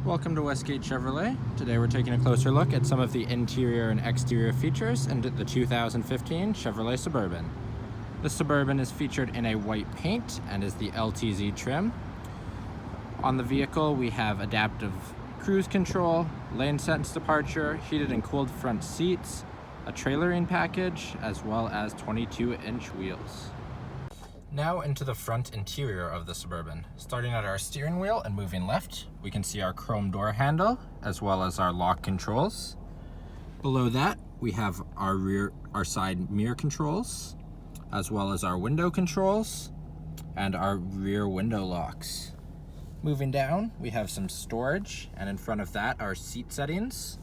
Welcome to Westgate Chevrolet. Today we're taking a closer look at some of the interior and exterior features in the 2015 Chevrolet Suburban. The Suburban is featured in a white paint and is the LTZ trim. On the vehicle we have adaptive cruise control, lane sense departure, heated and cooled front seats, a trailering package, as well as 22-inch wheels. Now into the front interior of the Suburban. Starting at our steering wheel and moving left, we can see our chrome door handle as well as our lock controls. Below that, we have our side mirror controls, as well as our window controls and our rear window locks. Moving down, we have some storage, and in front of that, our seat settings.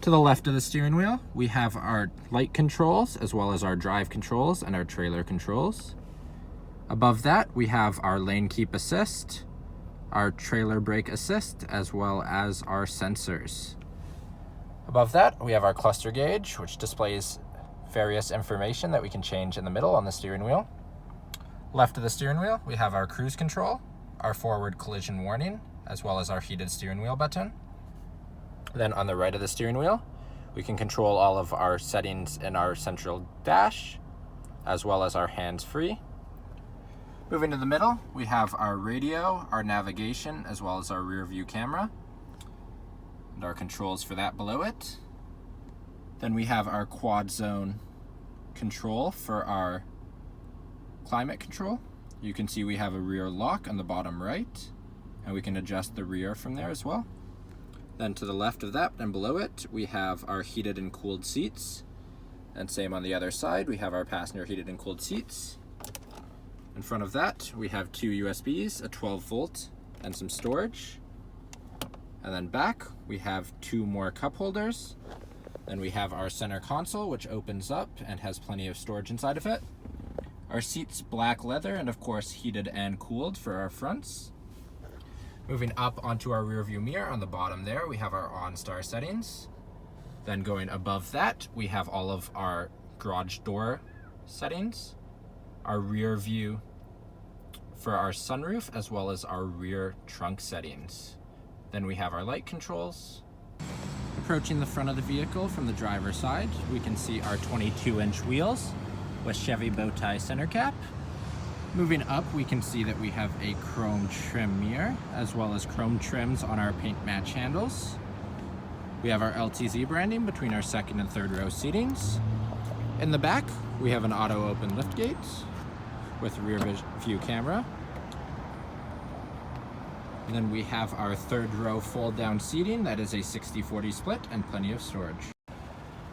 To the left of the steering wheel, we have our light controls as well as our drive controls and our trailer controls. Above that, we have our lane keep assist, our trailer brake assist, as well as our sensors. Above that, we have our cluster gauge, which displays various information that we can change in the middle on the steering wheel. Left of the steering wheel, we have our cruise control, our forward collision warning, as well as our heated steering wheel button. Then on the right of the steering wheel, we can control all of our settings in our central dash, as well as our hands-free. Moving to the middle, we have our radio, our navigation, as well as our rear view camera, and our controls for that below it. Then we have our quad zone control for our climate control. You can see we have a rear lock on the bottom right, and we can adjust the rear from there as well. Then to the left of that and below it, we have our heated and cooled seats. And same on the other side, we have our passenger heated and cooled seats. In front of that, we have two USBs, a 12 volt, and some storage. And then back, we have two more cup holders. Then we have our center console, which opens up and has plenty of storage inside of it. Our seats, black leather, and of course heated and cooled for our fronts. Moving up onto our rear view mirror on the bottom there, we have our OnStar settings. Then going above that, we have all of our garage door settings, our rear view for our sunroof, as well as our rear trunk settings. Then we have our light controls. Approaching the front of the vehicle from the driver's side, we can see our 22-inch wheels with Chevy bow tie center cap. Moving up, we can see that we have a chrome trim mirror, as well as chrome trims on our paint match handles. We have our LTZ branding between our second and third row seatings. In the back, we have an auto open lift gate with rear view camera. And then we have our third row fold down seating. That is a 60-40 split and plenty of storage.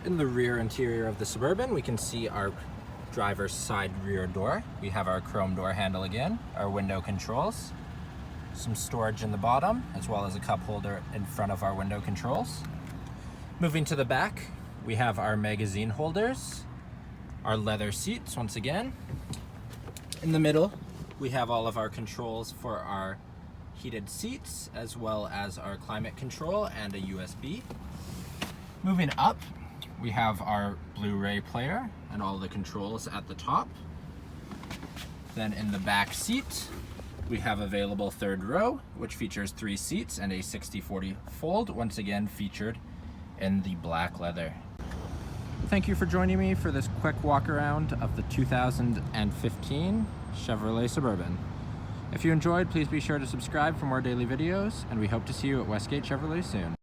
In the rear interior of the Suburban, we can see our driver's side rear door. We have our chrome door handle again, our window controls, some storage in the bottom, as well as a cup holder in front of our window controls. Moving to the back, we have our magazine holders, our leather seats once again. In the middle, we have all of our controls for our heated seats, as well as our climate control and a USB. Moving up, we have our Blu-ray player and all the controls at the top. Then in the back seat, we have available third row, which features 3 seats and a 60-40 fold, once again featured in the black leather. Thank you for joining me for this quick walk around of the 2015 Chevrolet Suburban. If you enjoyed, please be sure to subscribe for more daily videos, and we hope to see you at Westgate Chevrolet soon.